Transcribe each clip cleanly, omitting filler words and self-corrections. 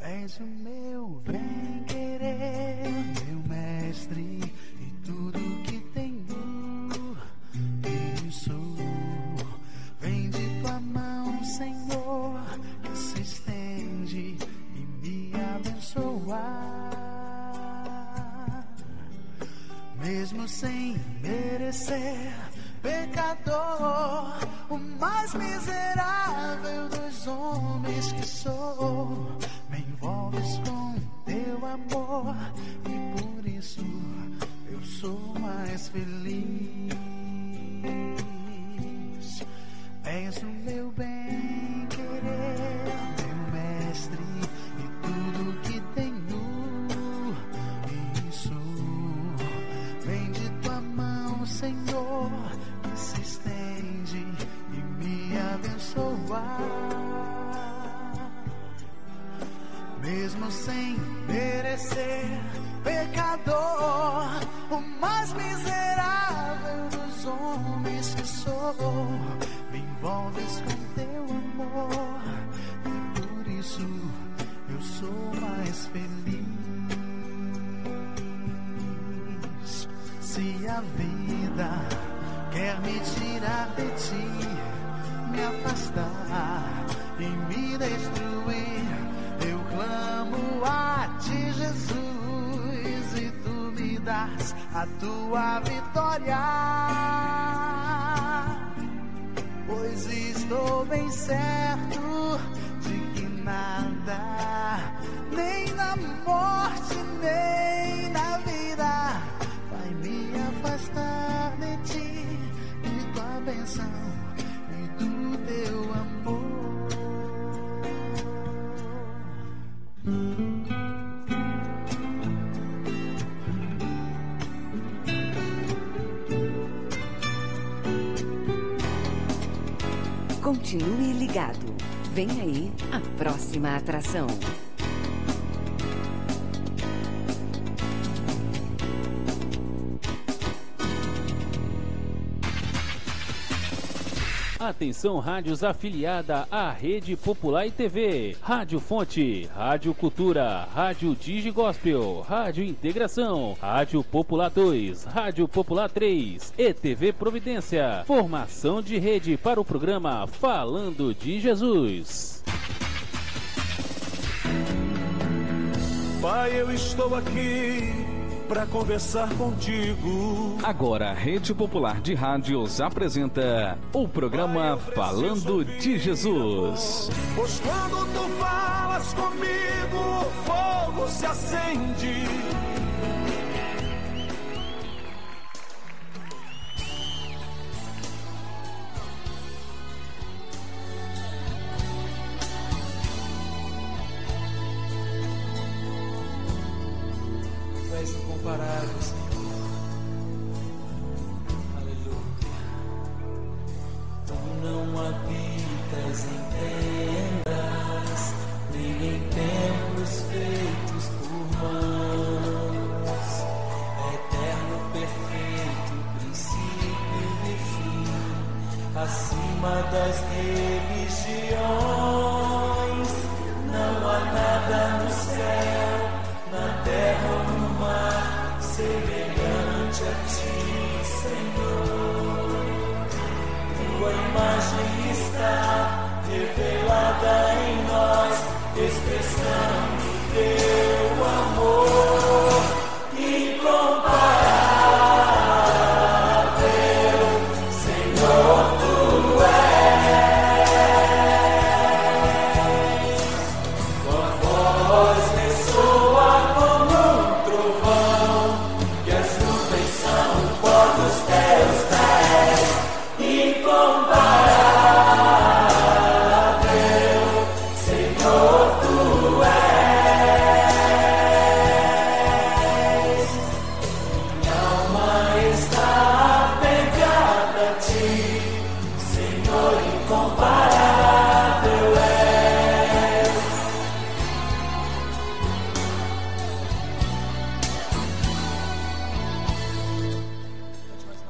És o meu bem-querer, meu mestre, e tudo que tenho, isso vem de tua mão, Senhor, que se estende e me abençoa. Mesmo sem merecer, pecador, o mais miserável dos homens que sou, me envolves com teu amor e por isso eu sou mais feliz. És o meu bem-querer, meu mestre, e tudo que tenho, isso vem de tua mão, Senhor, que se estende e me abençoa. Mesmo sem merecer, pecador, o mais miserável dos homens que sou, me envolves com teu amor e por isso eu sou mais feliz. Se a vida quer me tirar de ti, me afastar e me destruir, eu clamo a ti, Jesus, e tu me das a tua vitória. Pois estou bem certo de que nada, nem na morte, nem na vida, vai me afastar de ti, de tua bênção e do teu amor. Continue ligado. Vem aí a próxima atração. Atenção, rádios afiliada à Rede Popular e TV, Rádio Fonte, Rádio Cultura, Rádio Digi Gospel, Rádio Integração, Rádio Popular 2, Rádio Popular 3 e TV Providência. Formação de rede para o programa Falando de Jesus. Pai, eu estou aqui para conversar contigo. Agora a Rede Popular de Rádios apresenta o programa Falando de Jesus. Pois quando tu falas comigo, o fogo se acende. Incomparável, Senhor. Aleluia. Tu não habitas em tendas, nem em templos feitos por mãos. Eterno, perfeito, princípio e fim, acima das religiões. Não há nada no céu, na terra ou no mar, semelhante a ti, Senhor. Tua imagem está revelada em nós, expressando teu amor incomparável. Senhor, tu és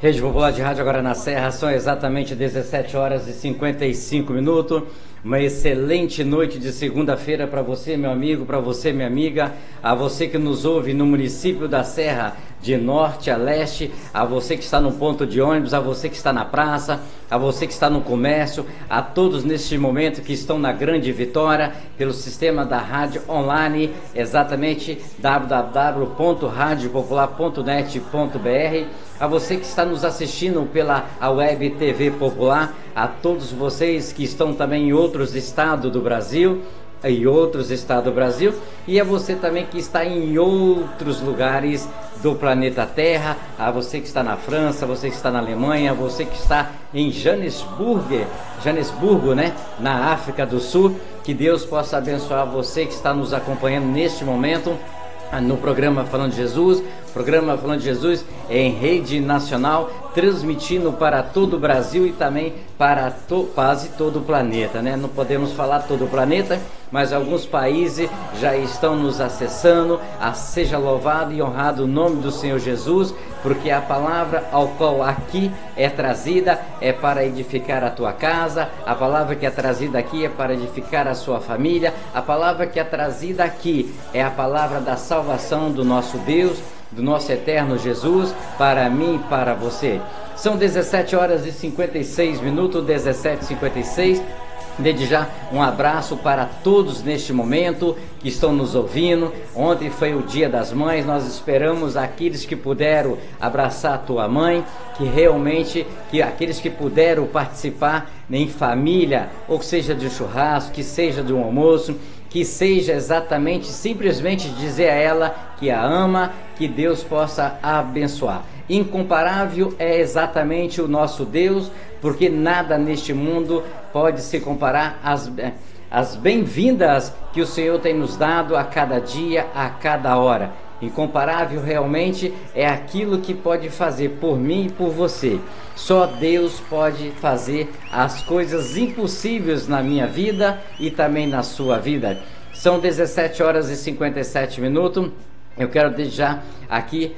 Rede Popular de Rádio agora na Serra, são exatamente 17 horas e 55 minutos. Uma excelente noite de segunda-feira para você, meu amigo, para você, minha amiga, a você que nos ouve no município da Serra, de norte a leste, a você que está no ponto de ônibus, a você que está na praça, a você que está no comércio, a todos neste momento que estão na Grande Vitória, pelo sistema da rádio online, exatamente www.radiopopular.net.br, a você que está nos assistindo pela Web TV Popular, a todos vocês que estão também em outros estados do Brasil, e a você também que está em outros lugares do planeta Terra, a você que está na França, você que está na Alemanha, você que está em Joanesburgo, né, na África do Sul, que Deus possa abençoar você que está nos acompanhando neste momento no programa Falando de Jesus. Programa Falando de Jesus em rede nacional, transmitindo para todo o Brasil e também para quase todo o planeta, né? Não podemos falar todo o planeta, mas alguns países já estão nos acessando. Seja louvado e honrado o nome do Senhor Jesus, porque a palavra ao qual aqui é trazida é para edificar a tua casa, a palavra que é trazida aqui é para edificar a sua família, a palavra que é trazida aqui é a palavra da salvação do nosso Deus, do nosso eterno Jesus, para mim e para você. São 17 horas e 56 minutos, 17h56. Desde já um abraço para todos neste momento que estão nos ouvindo. Ontem foi o Dia das Mães, nós esperamos aqueles que puderam abraçar a tua mãe, que realmente, que aqueles que puderam participar em família, ou seja de churrasco, que seja de um almoço, que seja exatamente, simplesmente dizer a ela que a ama, que Deus possa abençoar. Incomparável é exatamente o nosso Deus, porque nada neste mundo pode se comparar às bem-vindas que o Senhor tem nos dado a cada dia, a cada hora. Incomparável realmente é aquilo que pode fazer por mim e por você. Só Deus pode fazer as coisas impossíveis na minha vida e também na sua vida. São 17 horas e 57 minutos. Eu quero desde já aqui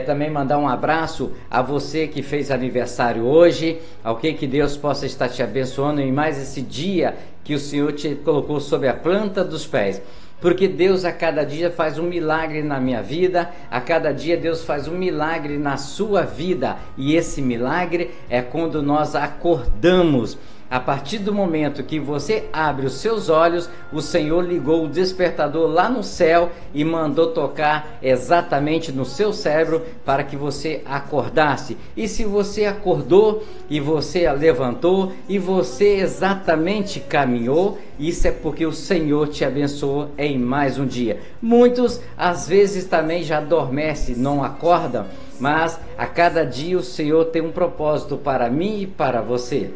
também mandar um abraço a você que fez aniversário hoje, ok? Que Deus possa estar te abençoando em mais esse dia que o Senhor te colocou sob a planta dos pés. Porque Deus a cada dia faz um milagre na minha vida, a cada dia Deus faz um milagre na sua vida. E esse milagre é quando nós acordamos. A partir do momento que você abre os seus olhos, o Senhor ligou o despertador lá no céu e mandou tocar exatamente no seu cérebro para que você acordasse. E se você acordou e você levantou e você exatamente caminhou, isso é porque o Senhor te abençoou em mais um dia. Muitos às vezes também já adormecem, não acordam, mas a cada dia o Senhor tem um propósito para mim e para você.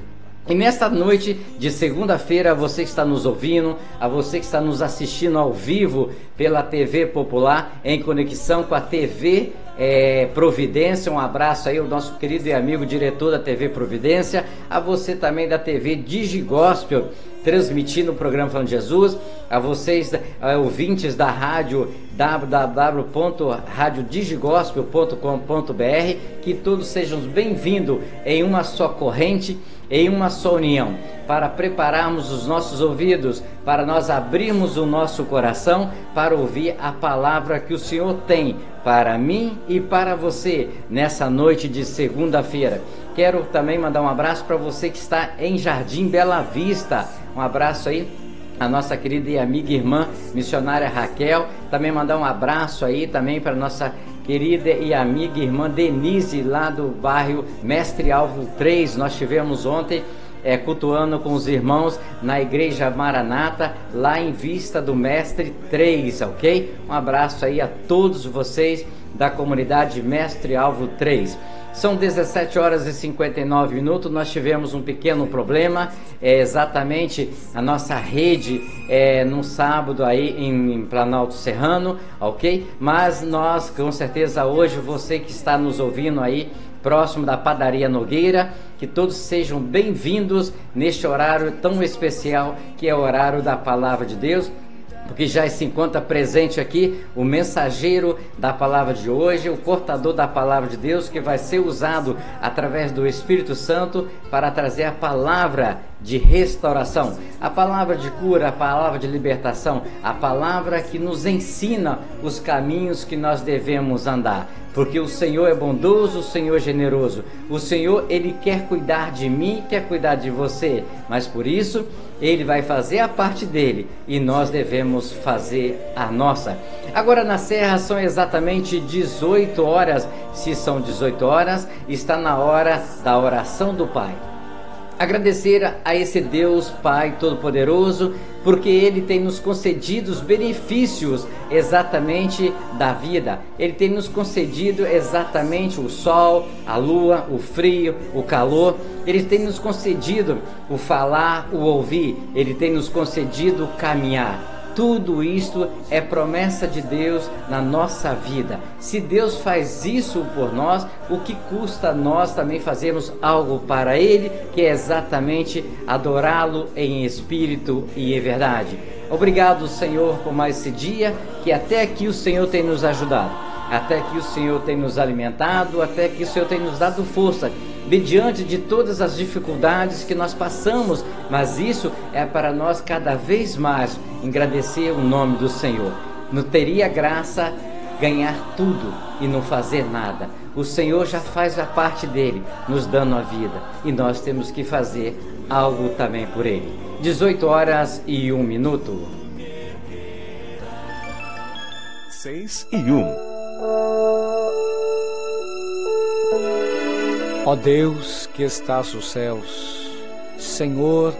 E nesta noite de segunda-feira, você que está nos ouvindo, a você que está nos assistindo ao vivo pela TV Popular, em conexão com a TV Providência, um abraço aí ao nosso querido e amigo diretor da TV Providência, a você também da TV Digigospel, transmitindo o programa Falando de Jesus, a vocês ouvintes da rádio www.radiodigigospel.com.br, que todos sejam bem-vindos em uma só corrente, em uma só união, para prepararmos os nossos ouvidos, para nós abrirmos o nosso coração, para ouvir a palavra que o Senhor tem para mim e para você, nessa noite de segunda-feira. Quero também mandar um abraço para você que está em Jardim Bela Vista, um abraço aí a nossa querida e amiga irmã missionária Raquel, também mandar um abraço aí também para nossa querida e amiga irmã Denise, lá do bairro Mestre Alvo 3, nós tivemos ontem cultuando com os irmãos na Igreja Maranata, lá em Vista do Mestre 3, ok? Um abraço aí a todos vocês da comunidade Mestre Alvo 3. São 17 horas e 59 minutos, nós tivemos um pequeno problema, exatamente a nossa rede no sábado aí em Planalto Serrano, ok? Mas nós, com certeza hoje, você que está nos ouvindo aí, próximo da Padaria Nogueira, que todos sejam bem-vindos neste horário tão especial que é o horário da Palavra de Deus. porque já se encontra presente aqui o mensageiro da palavra de hoje, o portador da palavra de Deus, que vai ser usado através do Espírito Santo para trazer a palavra de restauração, a palavra de cura, a palavra de libertação, a palavra que nos ensina os caminhos que nós devemos andar. Porque o Senhor é bondoso, o Senhor é generoso. O Senhor, Ele quer cuidar de mim, quer cuidar de você. Mas por isso, Ele vai fazer a parte dele e nós devemos fazer a nossa. Agora na Serra são exatamente 18 horas. Se são 18 horas, está na hora da oração do Pai. Agradecer a esse Deus Pai Todo-Poderoso, porque Ele tem nos concedido os benefícios exatamente da vida. Ele tem nos concedido exatamente o sol, a lua, o frio, o calor. Ele tem nos concedido o falar, o ouvir. Ele tem nos concedido o caminhar. Tudo isto é promessa de Deus na nossa vida. Se Deus faz isso por nós, o que custa nós também fazermos algo para Ele, que é exatamente adorá-lo em espírito e em verdade. Obrigado, Senhor, por mais esse dia, que até aqui o Senhor tem nos ajudado. Até que o Senhor tem nos alimentado, até que o Senhor tem nos dado força, mediante de todas as dificuldades que nós passamos, mas isso é para nós cada vez mais engrandecer o nome do Senhor. Não teria graça ganhar tudo e não fazer nada. O Senhor já faz a parte dele, nos dando a vida, e nós temos que fazer algo também por ele. 18 horas e 1 minuto. 6:01. Ó Deus que estás nos céus, Senhor,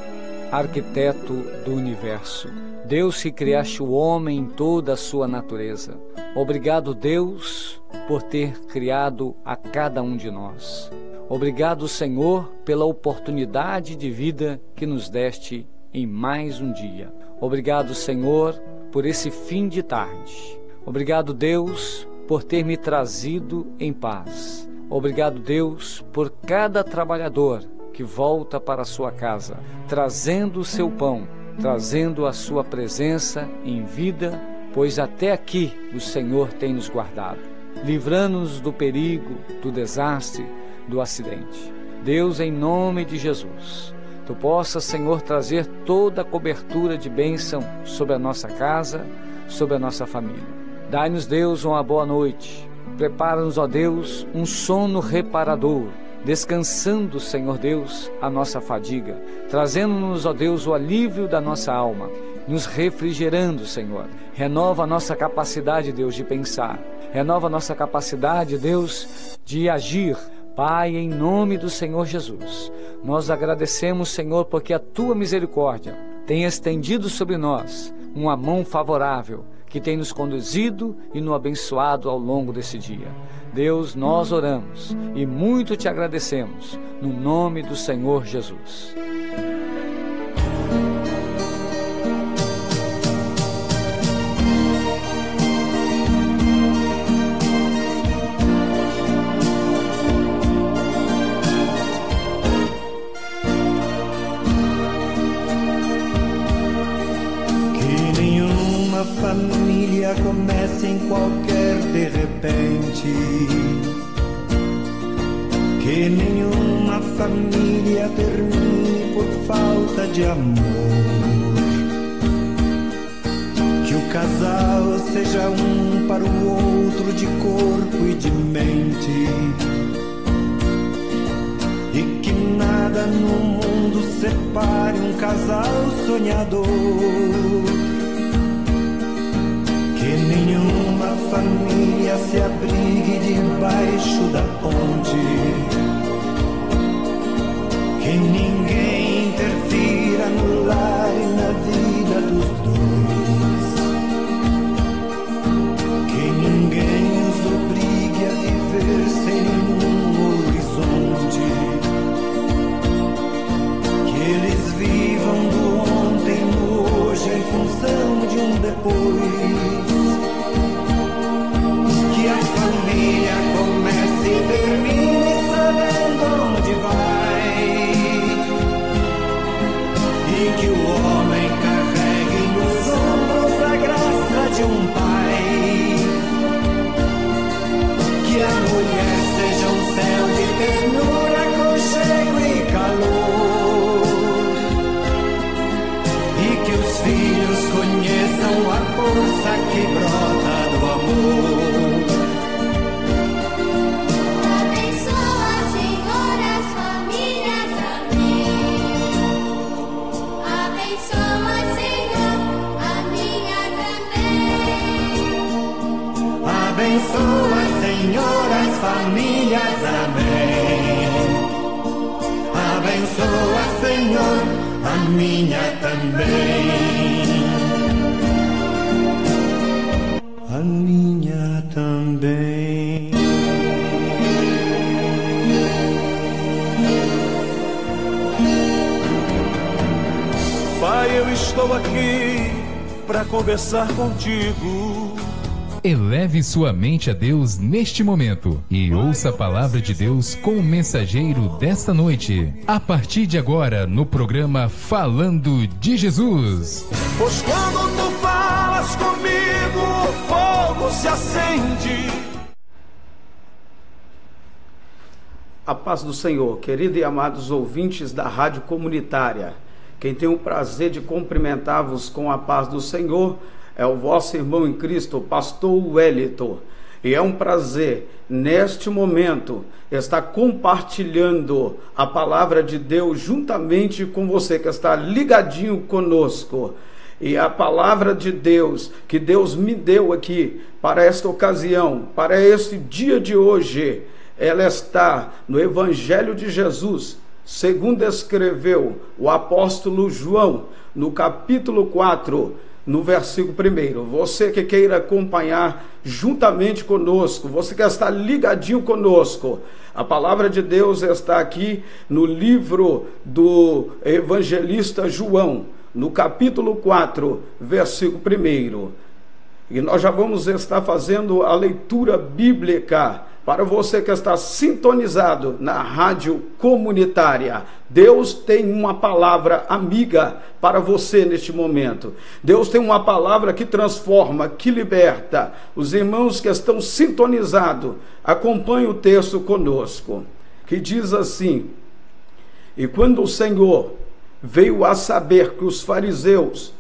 arquiteto do universo, Deus que criaste o homem em toda a sua natureza. Obrigado, Deus, por ter criado a cada um de nós. Obrigado, Senhor, pela oportunidade de vida que nos deste em mais um dia. Obrigado, Senhor, por esse fim de tarde. Obrigado, Deus, por ter me trazido em paz. Obrigado, Deus, por cada trabalhador que volta para a sua casa, trazendo o seu pão, trazendo a sua presença em vida, pois até aqui o Senhor tem nos guardado, livrando-nos do perigo, do desastre, do acidente. Deus, em nome de Jesus, Tu possas, Senhor, trazer toda a cobertura de bênção sobre a nossa casa, sobre a nossa família. Dai-nos, Deus, uma boa noite. Prepara-nos, ó Deus, um sono reparador, descansando, Senhor Deus, a nossa fadiga, trazendo-nos, ó Deus, o alívio da nossa alma, nos refrigerando, Senhor. Renova a nossa capacidade, Deus, de pensar. Renova a nossa capacidade, Deus, de agir. Pai, em nome do Senhor Jesus, nós agradecemos, Senhor, porque a Tua misericórdia tem estendido sobre nós uma mão favorável, que tem nos conduzido e nos abençoado ao longo desse dia. Deus, nós oramos e muito Te agradecemos, no nome do Senhor Jesus. Família começa em qualquer de repente, que nenhuma família termine por falta de amor, que o casal seja um para o outro de corpo e de mente, e que nada no mundo separe um casal sonhador. Que nenhuma família se abrigue debaixo da ponte, que ninguém interfira no lar e na vida dos dois, que ninguém os obrigue a viver sem nenhum horizonte, que eles vivam do ontem no hoje em função de um depois. Família comece e termine sabendo onde vai, e que o homem carregue nos ombros a teus filhos conheçam a força que brota do amor. Abençoa, Senhor, as famílias, amém. Abençoa, Senhor, a minha também. Abençoa, Senhor, as famílias, amém. Abençoa, Senhor, a minha também. A minha também. Pai, eu estou aqui para conversar contigo. Eleve sua mente a Deus neste momento e ouça a palavra de Deus com o mensageiro desta noite. A partir de agora, no programa Falando de Jesus. Pois quando tu falas comigo, o fogo se acende. A paz do Senhor, queridos e amados ouvintes da Rádio Comunitária. Quem tem o prazer de cumprimentar-vos com a paz do Senhor é o vosso irmão em Cristo, pastor Wellington. E é um prazer, neste momento, estar compartilhando a palavra de Deus juntamente com você que está ligadinho conosco. E a palavra de Deus que Deus me deu aqui para esta ocasião, para este dia de hoje, ela está no Evangelho de Jesus, segundo escreveu o apóstolo João, no capítulo 4, no versículo 1. Você que queira acompanhar juntamente conosco, você que está ligadinho conosco, a palavra de Deus está aqui no livro do evangelista João, no capítulo 4, versículo 1. E nós já vamos estar fazendo a leitura bíblica para você que está sintonizado na Rádio Comunitária. Deus tem uma palavra amiga para você neste momento. Deus tem uma palavra que transforma, que liberta. Os irmãos que estão sintonizados, acompanhem o texto conosco, que diz assim: e quando o Senhor veio a saber que os fariseus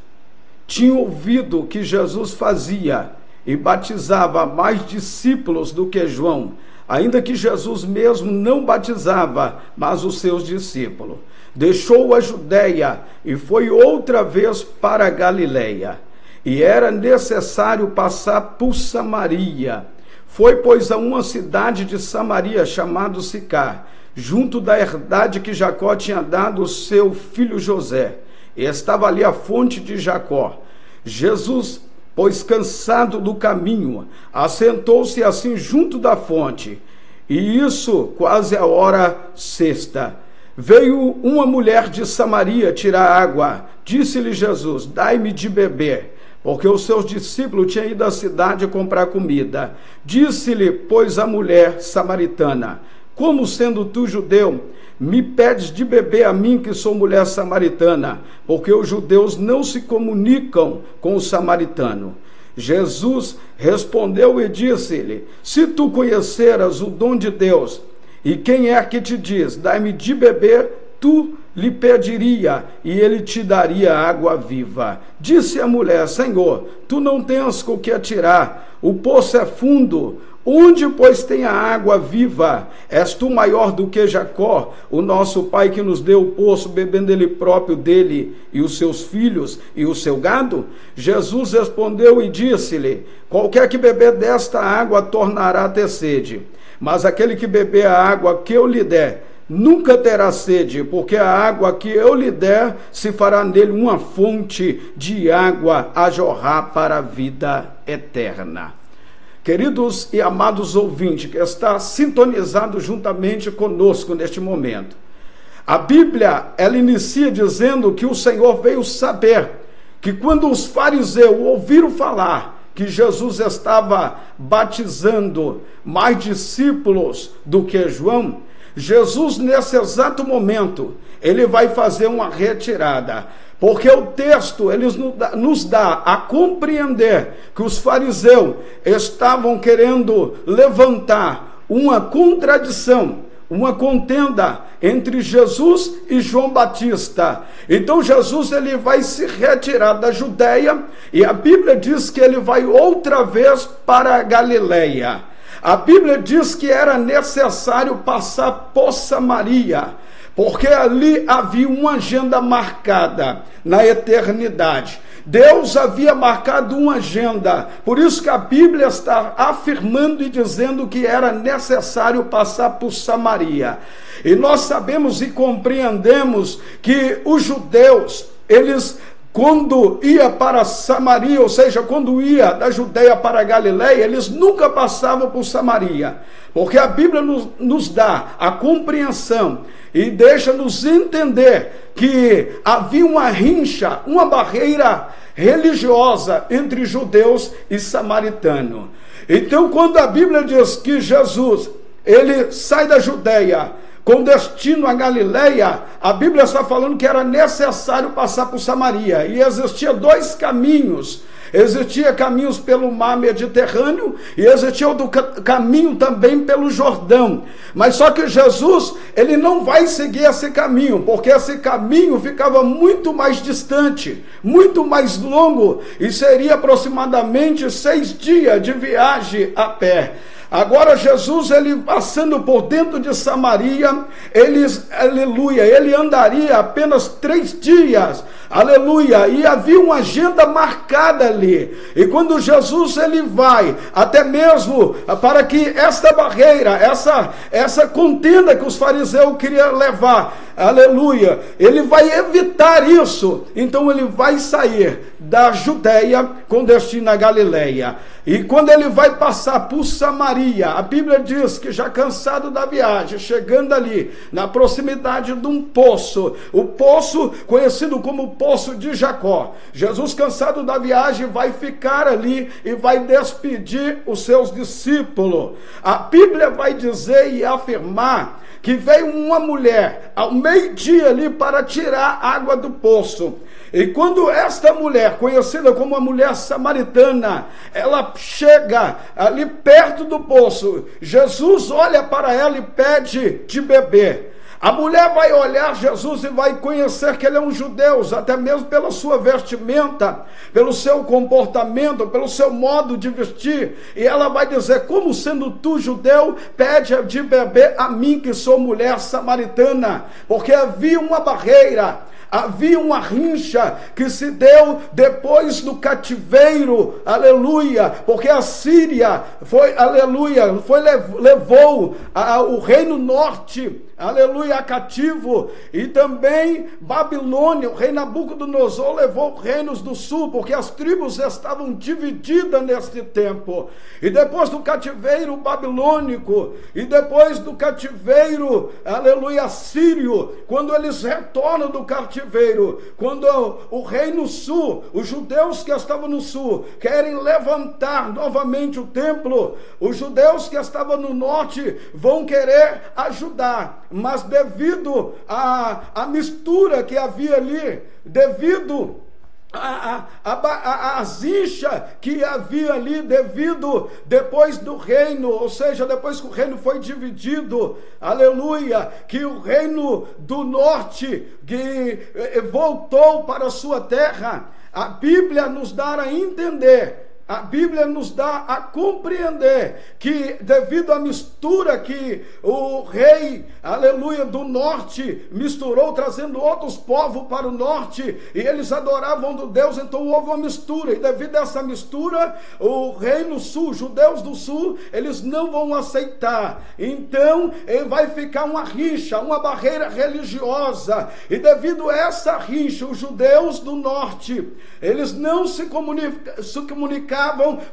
tinham ouvido o que Jesus fazia e batizava mais discípulos do que João, ainda que Jesus mesmo não batizava, mas os seus discípulos, deixou a Judéia e foi outra vez para a Galileia. E era necessário passar por Samaria. Foi, pois, a uma cidade de Samaria, chamada Sicar, junto da herdade que Jacó tinha dado ao seu filho José. E estava ali a fonte de Jacó. Jesus, pois cansado do caminho, assentou-se assim junto da fonte, e isso quase a hora sexta. Veio uma mulher de Samaria tirar água. Disse-lhe Jesus: dai-me de beber, porque os seus discípulos tinham ido à cidade comprar comida. Disse-lhe, pois, a mulher samaritana: como sendo tu judeu, me pedes de beber a mim, que sou mulher samaritana? Porque os judeus não se comunicam com o samaritano. Jesus respondeu e disse-lhe: se tu conheceras o dom de Deus, e quem é que te diz, dai-me de beber, tu lhe pediria, e ele te daria água viva. Disse a mulher: Senhor, tu não tens com que atirar, o poço é fundo. Onde, pois, tem a água viva? És tu maior do que Jacó, o nosso pai, que nos deu o poço, bebendo ele próprio dele, e os seus filhos, e o seu gado? Jesus respondeu e disse-lhe: qualquer que beber desta água tornará a ter sede, mas aquele que beber a água que eu lhe der, nunca terá sede, porque a água que eu lhe der se fará nele uma fonte de água a jorrar para a vida eterna. Queridos e amados ouvintes que está sintonizado juntamente conosco neste momento, a Bíblia, ela inicia dizendo que o Senhor veio saber que quando os fariseus ouviram falar que Jesus estava batizando mais discípulos do que João, Jesus, nesse exato momento, ele vai fazer uma retirada, porque o texto ele nos dá a compreender que os fariseus estavam querendo levantar uma contradição, uma contenda entre Jesus e João Batista. Então Jesus ele vai se retirar da Judeia e a Bíblia diz que ele vai outra vez para a Galileia. A Bíblia diz que era necessário passar por Samaria, porque ali havia uma agenda marcada na eternidade. Deus havia marcado uma agenda, por isso que a Bíblia está afirmando e dizendo que era necessário passar por Samaria. E nós sabemos e compreendemos que os judeus, eles, quando ia para Samaria, ou seja, quando ia da Judeia para a Galileia, eles nunca passavam por Samaria, porque a Bíblia nos dá a compreensão e deixa-nos entender que havia uma rincha, uma barreira religiosa entre judeus e samaritanos. Então, quando a Bíblia diz que Jesus, ele sai da Judeia com destino à Galileia, a Bíblia está falando que era necessário passar por Samaria, e existia dois caminhos. Existia caminhos pelo mar Mediterrâneo e existia outro caminho também pelo Jordão. Mas só que Jesus, ele não vai seguir esse caminho, porque esse caminho ficava muito mais distante, muito mais longo, e seria aproximadamente 6 dias de viagem a pé. Agora Jesus, ele passando por dentro de Samaria, aleluia, ele andaria apenas 3 dias, aleluia, e havia uma agenda marcada ali. E quando Jesus ele vai, até mesmo para que esta barreira, essa contenda que os fariseus queriam levar, aleluia, ele vai evitar isso. Então ele vai sair da Judeia com destino à Galileia. E quando ele vai passar por Samaria, a Bíblia diz que já cansado da viagem, chegando ali na proximidade de um poço, o poço conhecido como Poço de Jacó, Jesus, cansado da viagem, vai ficar ali e vai despedir os seus discípulos. A Bíblia vai dizer e afirmar que veio uma mulher ao meio-dia ali para tirar água do poço. E quando esta mulher, conhecida como a mulher samaritana, ela chega ali perto do poço, Jesus olha para ela e pede de beber. A mulher vai olhar Jesus e vai conhecer que ele é um judeu, até mesmo pela sua vestimenta, pelo seu comportamento, pelo seu modo de vestir. E ela vai dizer: como sendo tu judeu, pede de beber a mim que sou mulher samaritana? Porque havia uma barreira, havia uma rincha que se deu depois do cativeiro, aleluia, porque a Síria foi, aleluia, levou o reino norte, aleluia, cativo, e também Babilônia, o rei Nabucodonosor levou reinos do sul, porque as tribos estavam divididas neste tempo. E depois do cativeiro babilônico, e depois do cativeiro, aleluia, sírio, quando eles retornam do cativeiro, quando o reino sul, os judeus que estavam no sul, querem levantar novamente o templo, os judeus que estavam no norte vão querer ajudar, mas devido à mistura que havia ali, devido a zincha que havia ali, depois do reino, ou seja, depois que o reino foi dividido, aleluia, que o reino do norte que voltou para a sua terra, a Bíblia nos dá a entender, a Bíblia nos dá a compreender que devido à mistura que o rei, aleluia, do norte misturou, trazendo outros povos para o norte, e eles adoravam do Deus, então houve uma mistura, e devido a essa mistura, o reino sul, judeus do sul, eles não vão aceitar, então vai ficar uma rixa, uma barreira religiosa, e devido a essa rixa, os judeus do norte, eles não se comunicavam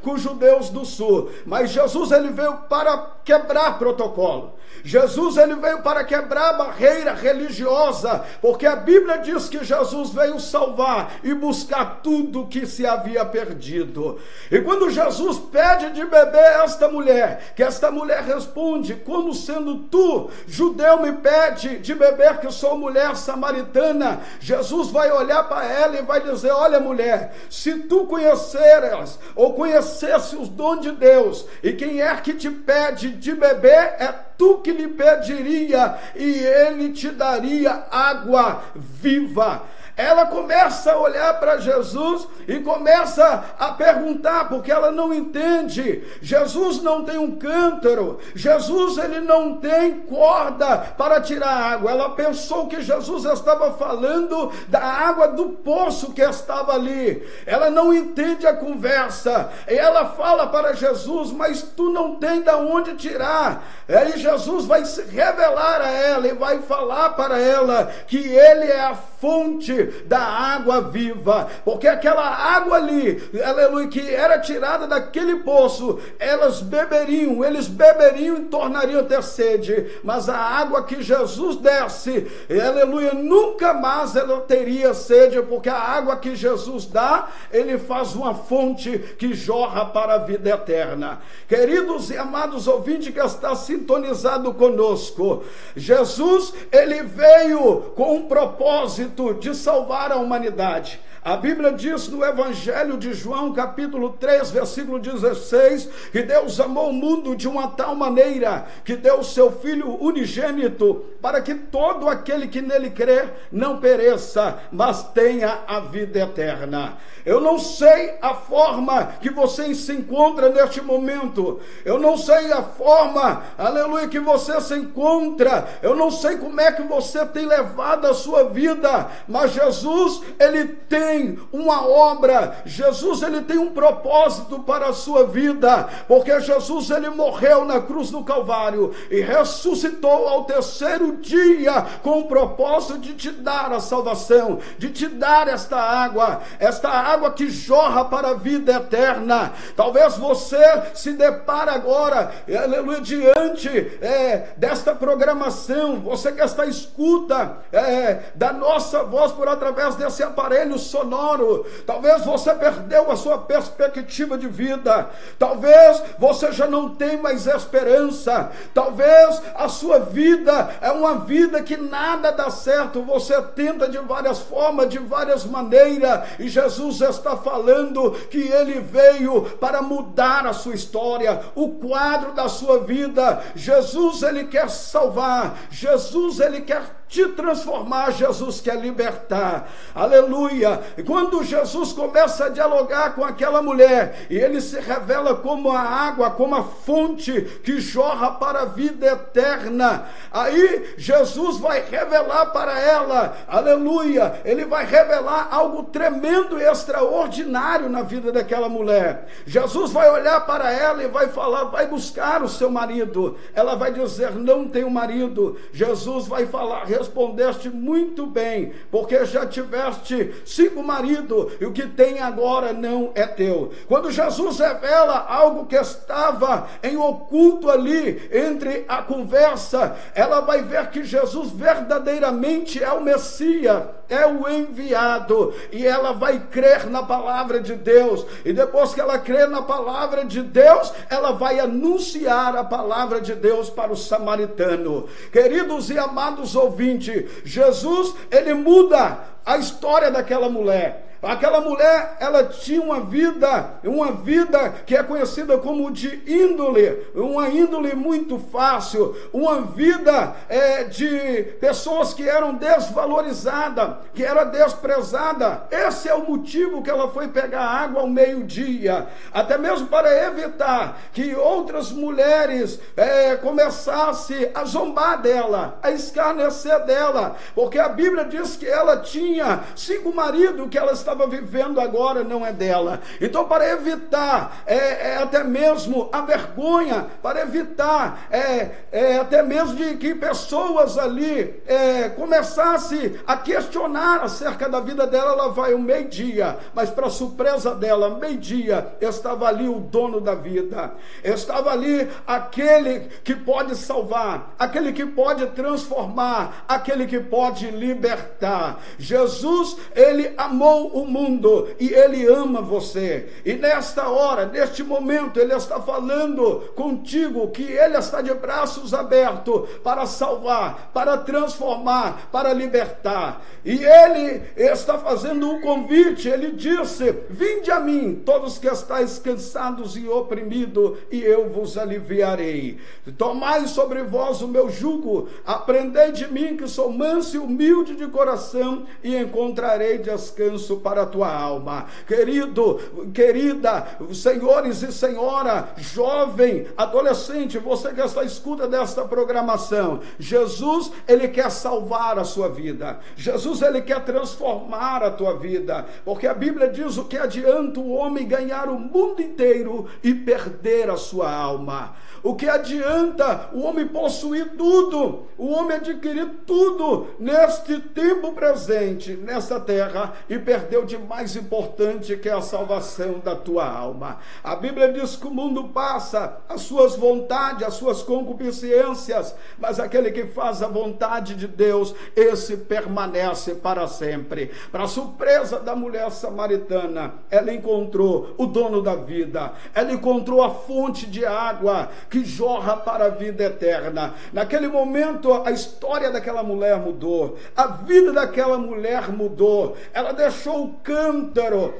com os judeus do sul, mas Jesus ele veio para quebrar protocolo. Jesus ele veio para quebrar a barreira religiosa, porque a Bíblia diz que Jesus veio salvar e buscar tudo que se havia perdido. E quando Jesus pede de beber esta mulher, que esta mulher responde: como sendo tu, judeu, me pede de beber, que sou mulher samaritana, Jesus vai olhar para ela e vai dizer: olha, mulher, se tu conheceras ou conhecesse os dons de Deus, e quem é que te pede de beber, é tu que lhe pediria, e ele te daria água viva. Ela começa a olhar para Jesus e começa a perguntar, porque ela não entende. Jesus não tem um cântaro, Jesus ele não tem corda para tirar água. Ela pensou que Jesus estava falando da água do poço que estava ali. Ela não entende a conversa, e ela fala para Jesus, mas tu não tem de onde tirar. Aí Jesus vai se revelar a ela e vai falar para ela que ele é a fonte da água viva, porque aquela água ali, aleluia, que era tirada daquele poço, eles beberiam e tornariam a ter sede, mas a água que Jesus desse, aleluia, nunca mais ela teria sede, porque a água que Jesus dá, ele faz uma fonte que jorra para a vida eterna. Queridos e amados ouvintes que está sintonizado conosco, Jesus, ele veio com um propósito de salvar a humanidade. A Bíblia diz no Evangelho de João, capítulo 3, versículo 16, que Deus amou o mundo de uma tal maneira que deu o seu Filho unigênito, para que todo aquele que nele crê não pereça, mas tenha a vida eterna. Eu não sei a forma que você se encontra neste momento, eu não sei a forma, aleluia, que você se encontra, eu não sei como é que você tem levado a sua vida, mas Jesus, ele tem uma obra, Jesus ele tem um propósito para a sua vida, porque Jesus ele morreu na cruz do Calvário e ressuscitou ao terceiro dia com o propósito de te dar a salvação, de te dar esta água que jorra para a vida eterna. Talvez você se depare agora, aleluia, diante desta programação, você que está escuta da nossa voz por através desse aparelho sonoro, talvez você perdeu a sua perspectiva de vida, talvez você já não tem mais esperança, talvez a sua vida é uma vida que nada dá certo, você tenta de várias formas, de várias maneiras, e Jesus está falando que ele veio para mudar a sua história, o quadro da sua vida. Jesus ele quer salvar, Jesus ele quer te transformar, Jesus quer libertar, aleluia. E quando Jesus começa a dialogar com aquela mulher, e ele se revela como a água, como a fonte que jorra para a vida eterna, aí Jesus vai revelar para ela, aleluia, ele vai revelar algo tremendo e extraordinário na vida daquela mulher. Jesus vai olhar para ela e vai falar, vai buscar o seu marido. Ela vai dizer, não tenho marido. Jesus vai falar, respondeste muito bem, porque já tiveste 5 maridos, e o que tem agora não é teu. Quando Jesus revela algo que estava em oculto ali, entre a conversa, ela vai ver que Jesus verdadeiramente é o Messias, é o enviado, e ela vai crer na palavra de Deus, e depois que ela crer na palavra de Deus, ela vai anunciar a palavra de Deus para o samaritano. Queridos e amados ouvintes, Jesus, ele muda a história daquela mulher. Aquela mulher, ela tinha uma vida que é conhecida como de índole, uma índole muito fácil, uma vida de pessoas que eram desvalorizadas, que era desprezada. Esse é o motivo que ela foi pegar água ao meio-dia, até mesmo para evitar que outras mulheres começassem a zombar dela, a escarnecer dela, porque a Bíblia diz que ela tinha 5 maridos, que ela estava vivendo agora não é dela. Então, para evitar até mesmo a vergonha, para evitar até mesmo de que pessoas ali começassem a questionar acerca da vida dela, ela vai ao meio-dia, mas para surpresa dela, meio-dia, estava ali o dono da vida, estava ali aquele que pode salvar, aquele que pode transformar, aquele que pode libertar. Jesus, ele amou o mundo e Ele ama você. E nesta hora, neste momento, Ele está falando contigo que Ele está de braços abertos para salvar, para transformar, para libertar. E Ele está fazendo um convite. Ele disse: vinde a mim, todos que estáis cansados e oprimidos, e eu vos aliviarei. Tomai sobre vós o meu jugo, aprendei de mim, que sou manso e humilde de coração, e encontrarei descanso para a tua alma. Querido, querida, senhores e senhora, jovem, adolescente, você que está à escuta desta programação, Jesus, Ele quer salvar a sua vida. Jesus, Ele quer transformar a tua vida, porque a Bíblia diz: o que adianta o homem ganhar o mundo inteiro e perder a sua alma? O que adianta o homem possuir tudo, o homem adquirir tudo neste tempo presente, nesta terra, e perder o de mais importante, que é a salvação da tua alma? A Bíblia diz que o mundo passa, as suas vontades, as suas concupiscências, mas aquele que faz a vontade de Deus, esse permanece para sempre. Para surpresa da mulher samaritana, ela encontrou o dono da vida, ela encontrou a fonte de água que jorra para a vida eterna. Naquele momento, a história daquela mulher mudou, a vida daquela mulher mudou. Ela deixou o cântaro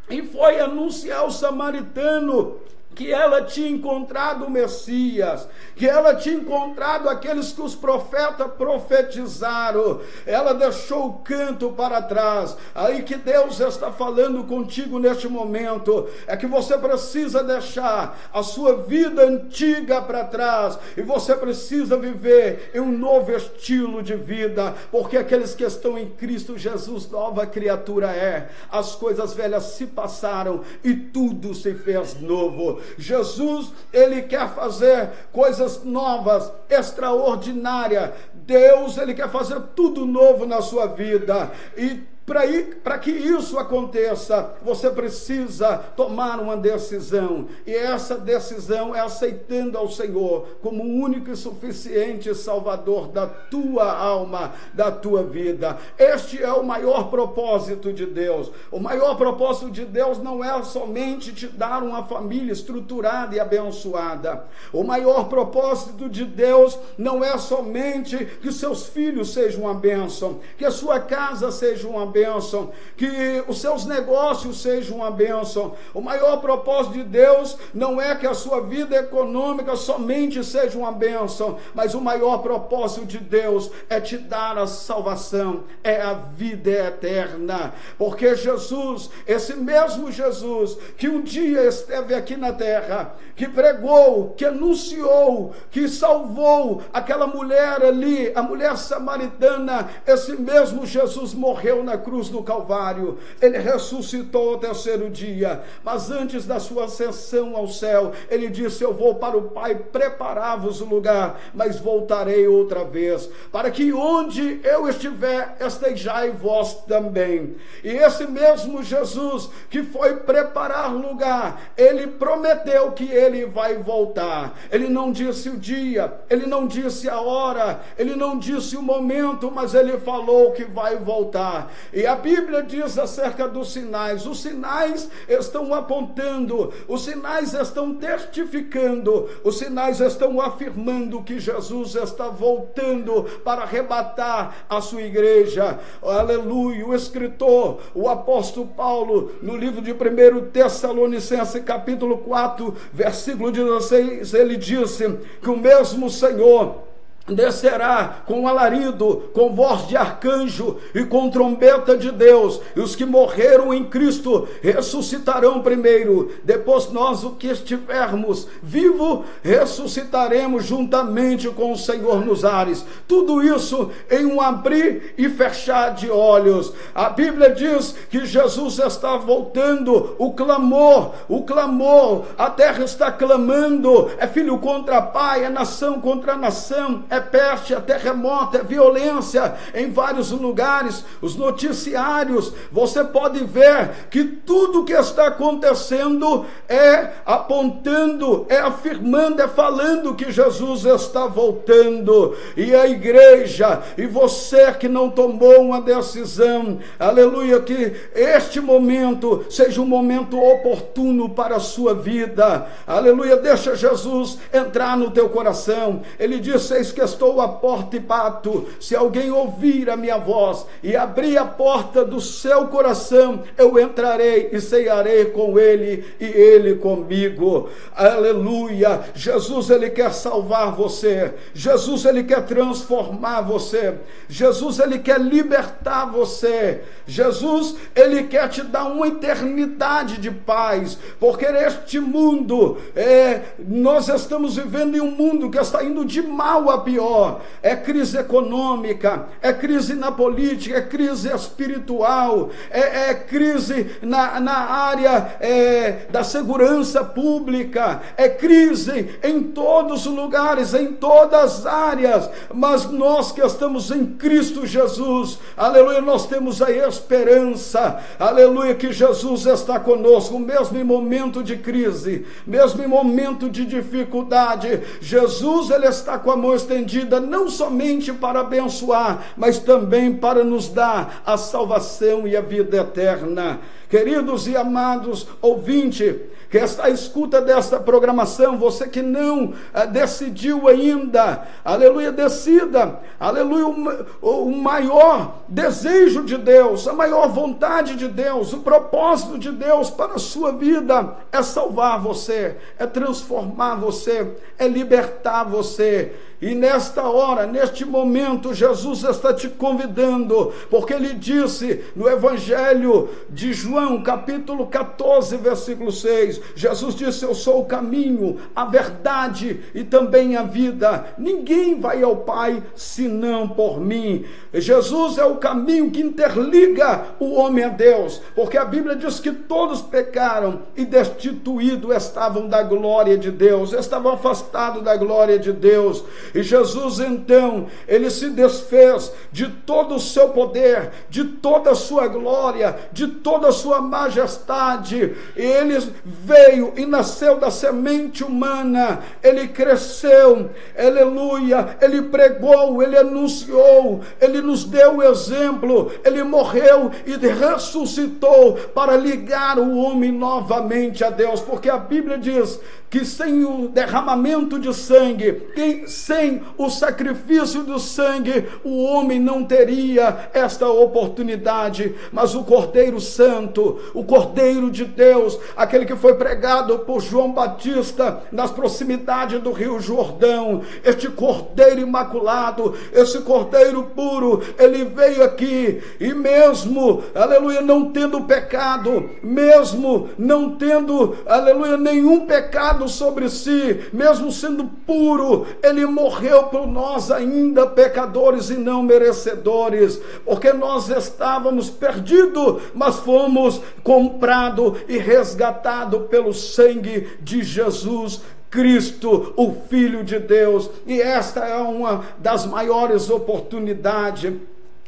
e foi anunciar ao samaritano que ela tinha encontrado o Messias, que ela tinha encontrado aqueles que os profetas profetizaram. Ela deixou o canto para trás. Aí que Deus está falando contigo neste momento, é que você precisa deixar a sua vida antiga para trás, e você precisa viver em um novo estilo de vida, porque aqueles que estão em Cristo Jesus, nova criatura é. As coisas velhas se passaram e tudo se fez novo. Jesus, Ele quer fazer coisas novas, extraordinárias. Deus, Ele quer fazer tudo novo na sua vida. E para que isso aconteça, você precisa tomar uma decisão, e essa decisão é aceitando ao Senhor como o único e suficiente Salvador da tua alma, da tua vida. Este é o maior propósito de Deus. O maior propósito de Deus não é somente te dar uma família estruturada e abençoada. O maior propósito de Deus não é somente que seus filhos sejam uma bênção, que a sua casa seja uma bênção, que os seus negócios sejam uma bênção. O maior propósito de Deus não é que a sua vida econômica somente seja uma bênção, mas o maior propósito de Deus é te dar a salvação, é a vida eterna. Porque Jesus, esse mesmo Jesus que um dia esteve aqui na terra, que pregou, que anunciou, que salvou aquela mulher ali, a mulher samaritana, esse mesmo Jesus morreu na cruz do Calvário. Ele ressuscitou ao terceiro dia, mas antes da sua ascensão ao céu, Ele disse: eu vou para o Pai preparar-vos o lugar, mas voltarei outra vez, para que onde eu estiver, estejai vós também. E esse mesmo Jesus que foi preparar lugar, Ele prometeu que Ele vai voltar. Ele não disse o dia, Ele não disse a hora, Ele não disse o momento, mas Ele falou que vai voltar. E a Bíblia diz acerca dos sinais: os sinais estão apontando, os sinais estão testificando, os sinais estão afirmando que Jesus está voltando para arrebatar a sua igreja. Aleluia! O escritor, o apóstolo Paulo, no livro de 1 Tessalonicenses capítulo 4, versículo 16, ele disse que o mesmo Senhor descerá com alarido, com voz de arcanjo e com trombeta de Deus, e os que morreram em Cristo ressuscitarão primeiro. Depois nós, o que estivermos vivos, ressuscitaremos juntamente com o Senhor nos ares. Tudo isso em um abrir e fechar de olhos. A Bíblia diz que Jesus está voltando. O clamor, a terra está clamando. É filho contra pai, é nação contra nação, é é peste, é terremoto, é violência em vários lugares, os noticiários, você pode ver que tudo que está acontecendo é apontando, é afirmando, é falando que Jesus está voltando. E a igreja, e você que não tomou uma decisão, aleluia, que este momento seja um momento oportuno para a sua vida, aleluia. Deixa Jesus entrar no teu coração. Ele disse: eis que estou à porta e bato, se alguém ouvir a minha voz e abrir a porta do seu coração, eu entrarei e cearei com ele e ele comigo. Aleluia. Jesus, ele quer salvar você. Jesus, ele quer transformar você. Jesus, ele quer libertar você. Jesus, ele quer te dar uma eternidade de paz, porque neste mundo, nós estamos vivendo em um mundo que está indo de mal a pior. É crise econômica, é crise na política, é crise espiritual, é crise na área da segurança pública, é crise em todos os lugares, em todas as áreas, mas nós que estamos em Cristo Jesus, aleluia, nós temos a esperança, aleluia, que Jesus está conosco, mesmo em momento de crise, mesmo em momento de dificuldade, Jesus, ele está com a mão estendida, não somente para abençoar, mas também para nos dar a salvação e a vida eterna. Queridos e amados ouvintes, que está à escuta desta programação, você que não decidiu ainda, aleluia, decida, aleluia, o maior desejo de Deus, a maior vontade de Deus, o propósito de Deus para a sua vida é salvar você, é transformar você, é libertar você. E nesta hora, neste momento, Jesus está te convidando, porque ele disse no Evangelho de João, capítulo 14, versículo 6, Jesus disse: eu sou o caminho, a verdade e também a vida. Ninguém vai ao Pai senão por mim. Jesus é o caminho que interliga o homem a Deus, porque a Bíblia diz que todos pecaram e destituídos estavam da glória de Deus, estavam afastados da glória de Deus. E Jesus, então, ele se desfez de todo o seu poder, de toda a sua glória, de toda a sua majestade. E ele veio e nasceu da semente humana, ele cresceu, aleluia, ele pregou, ele anunciou, ele nos deu o exemplo, ele morreu e ressuscitou para ligar o homem novamente a Deus, porque a Bíblia diz que sem o derramamento de sangue, sem o sacrifício do sangue, o homem não teria esta oportunidade. Mas o Cordeiro Santo, o Cordeiro de Deus, aquele que foi pregado por João Batista nas proximidades do Rio Jordão, este Cordeiro imaculado, esse Cordeiro puro, ele veio aqui e mesmo, aleluia, não tendo pecado, mesmo não tendo, aleluia, nenhum pecado sobre si, mesmo sendo puro, ele morreu por nós ainda pecadores e não merecedores, porque nós estávamos perdidos, mas fomos comprados e resgatados pelo sangue de Jesus Cristo, o Filho de Deus. E esta é uma das maiores oportunidades.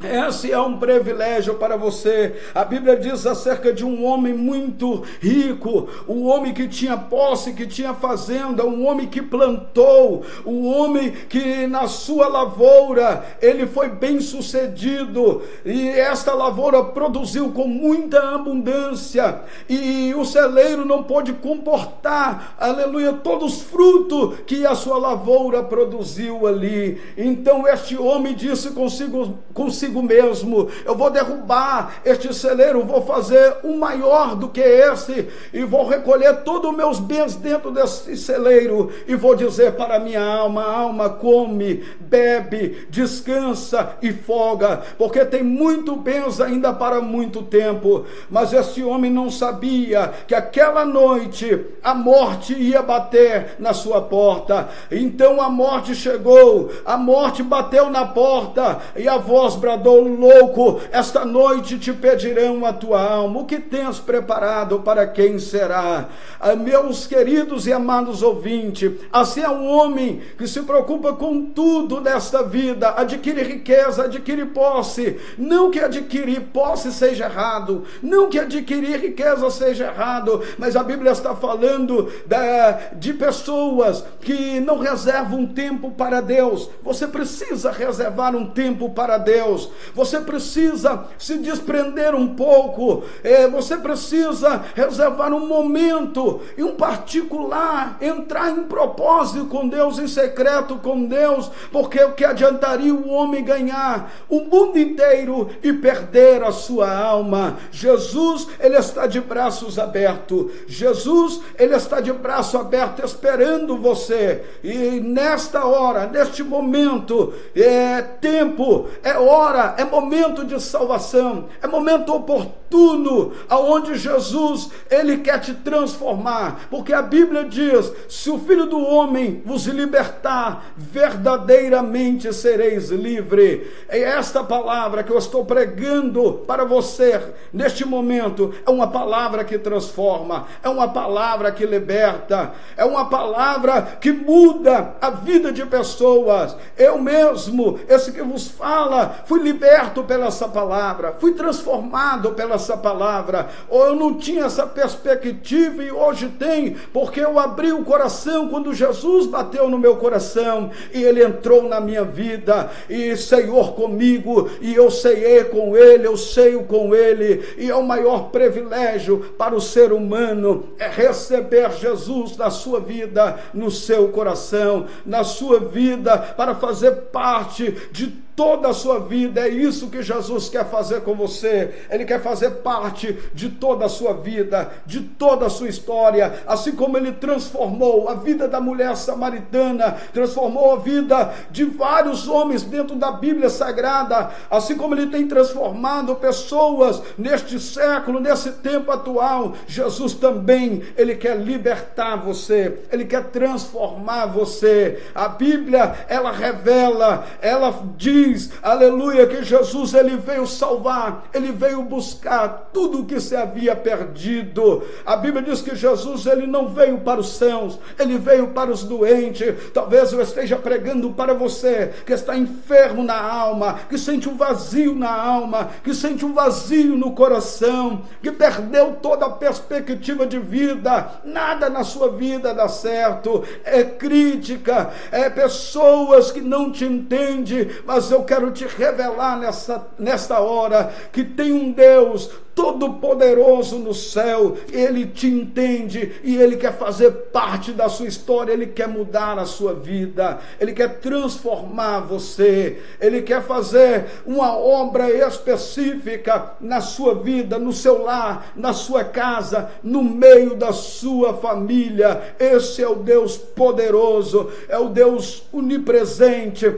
Esse é um privilégio para você. A Bíblia diz acerca de um homem muito rico, um homem que tinha posse, que tinha fazenda, um homem que plantou, um homem que na sua lavoura ele foi bem sucedido, e esta lavoura produziu com muita abundância, e o celeiro não pôde comportar, aleluia, todos os frutos que a sua lavoura produziu ali. Então este homem disse consigo mesmo: eu vou derrubar este celeiro, vou fazer um maior do que esse, e vou recolher todos os meus bens dentro desse celeiro, e vou dizer para minha alma: alma, come, bebe, descansa e folga, porque tem muito bens ainda para muito tempo. Mas este homem não sabia que aquela noite a morte ia bater na sua porta. Então a morte chegou, a morte bateu na porta, e a voz bradou: adorador louco, esta noite te pedirão a tua alma. O que tens preparado para quem será? Meus queridos e amados ouvintes, assim é um homem que se preocupa com tudo nesta vida, adquire riqueza, adquire posse. Não que adquirir posse seja errado, não que adquirir riqueza seja errado, mas a Bíblia está falando de pessoas que não reservam tempo para Deus. Você precisa reservar um tempo para Deus, você precisa se desprender um pouco, você precisa reservar um momento, em um particular, entrar em propósito com Deus, em secreto com Deus, porque o que adiantaria o homem ganhar o mundo inteiro e perder a sua alma? Jesus, ele está de braços abertos, Jesus, ele está de braço aberto esperando você, e nesta hora, neste momento, tempo, é hora, é momento de salvação, é momento oportuno, aonde Jesus, ele quer te transformar, porque a Bíblia diz: se o Filho do Homem vos libertar, verdadeiramente sereis livre. É esta palavra que eu estou pregando para você neste momento, é uma palavra que transforma, é uma palavra que liberta, é uma palavra que muda a vida de pessoas. Eu mesmo, esse que vos fala, fui liberto pela essa palavra, fui transformado pela essa palavra. Ou eu não tinha essa perspectiva e hoje tem, porque eu abri o coração quando Jesus bateu no meu coração e ele entrou na minha vida e Senhor comigo, e eu ceiei com ele, eu ceio com ele, e é o maior privilégio para o ser humano, é receber Jesus na sua vida, no seu coração, na sua vida, para fazer parte de toda a sua vida. É isso que Jesus quer fazer com você. Ele quer fazer parte de toda a sua vida, de toda a sua história, assim como ele transformou a vida da mulher samaritana, transformou a vida de vários homens dentro da Bíblia Sagrada, assim como ele tem transformado pessoas neste século, nesse tempo atual. Jesus também, ele quer libertar você, ele quer transformar você. A Bíblia, ela revela, ela diz, aleluia, que Jesus, ele veio salvar, ele veio buscar tudo o que se havia perdido. A Bíblia diz que Jesus, ele não veio para os sãos, ele veio para os doentes. Talvez eu esteja pregando para você que está enfermo na alma, que sente um vazio na alma, que sente um vazio no coração, que perdeu toda a perspectiva de vida, nada na sua vida dá certo, é crítica, é pessoas que não te entendem, mas eu quero te revelar nesta hora que tem um Deus todo-poderoso no céu, ele te entende e ele quer fazer parte da sua história, ele quer mudar a sua vida, ele quer transformar você, ele quer fazer uma obra específica na sua vida, no seu lar, na sua casa, no meio da sua família. Esse é o Deus poderoso, é o Deus onipresente,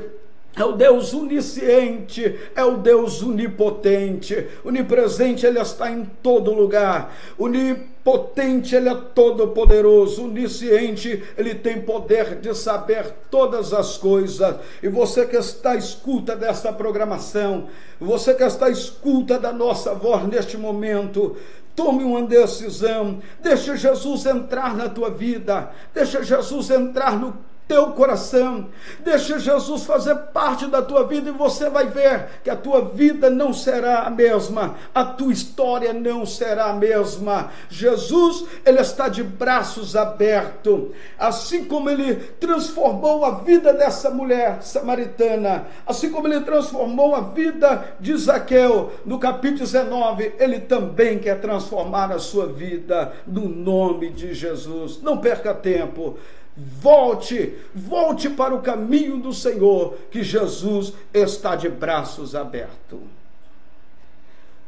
é o Deus onisciente, é o Deus onipotente. Onipresente, ele está em todo lugar. Onipotente, ele é todo poderoso. Onisciente, ele tem poder de saber todas as coisas. E você que está à escuta desta programação, você que está à escuta da nossa voz neste momento, tome uma decisão, deixa Jesus entrar na tua vida, deixa Jesus entrar no teu coração, deixa Jesus fazer parte da tua vida, e você vai ver que a tua vida não será a mesma, a tua história não será a mesma. Jesus, ele está de braços abertos, assim como ele transformou a vida dessa mulher samaritana, assim como ele transformou a vida de Zaqueu no capítulo 19, ele também quer transformar a sua vida no nome de Jesus. Não perca tempo. Volte para o caminho do Senhor, que Jesus está de braços abertos.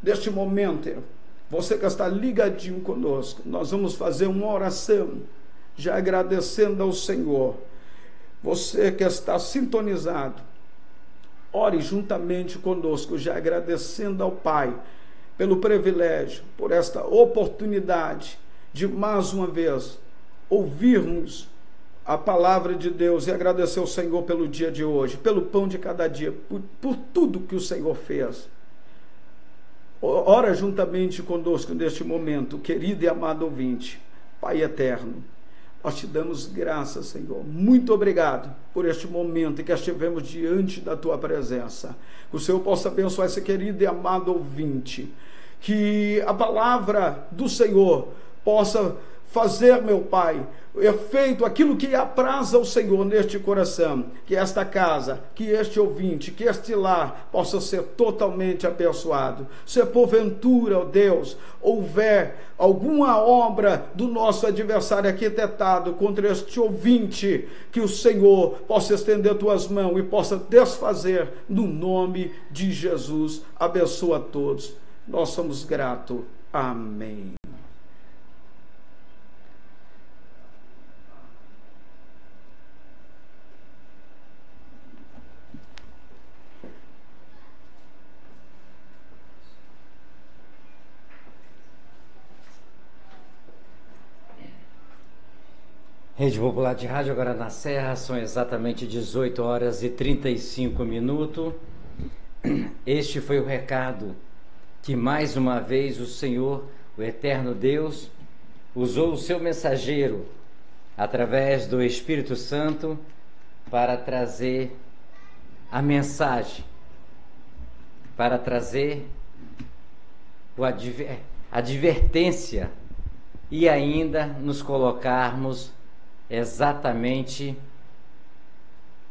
Neste momento, você que está ligadinho conosco, nós vamos fazer uma oração, já agradecendo ao Senhor. Você que está sintonizado, ore juntamente conosco, já agradecendo ao Pai pelo privilégio, por esta oportunidade de mais uma vez ouvirmos a palavra de Deus e agradecer ao Senhor pelo dia de hoje, pelo pão de cada dia, por tudo que o Senhor fez. Ora juntamente conosco neste momento, querido e amado ouvinte. Pai eterno, nós te damos graças, Senhor. Muito obrigado por este momento em que estivemos diante da tua presença. Que o Senhor possa abençoar esse querido e amado ouvinte. Que a palavra do Senhor possa fazer, meu Pai, efeito aquilo que apraz ao Senhor neste coração. Que esta casa, que este ouvinte, que este lar possa ser totalmente abençoado. Se porventura, ó Deus, houver alguma obra do nosso adversário arquitetado contra este ouvinte, que o Senhor possa estender tuas mãos e possa desfazer no nome de Jesus. Abençoa a todos. Nós somos gratos. Amém. Rede Popular de Rádio, agora na Serra, são exatamente 18 horas e 35 minutos. Este foi o recado que mais uma vez o Senhor, o eterno Deus, usou o seu mensageiro através do Espírito Santo para trazer a mensagem, para trazer a advertência e ainda nos colocarmos exatamente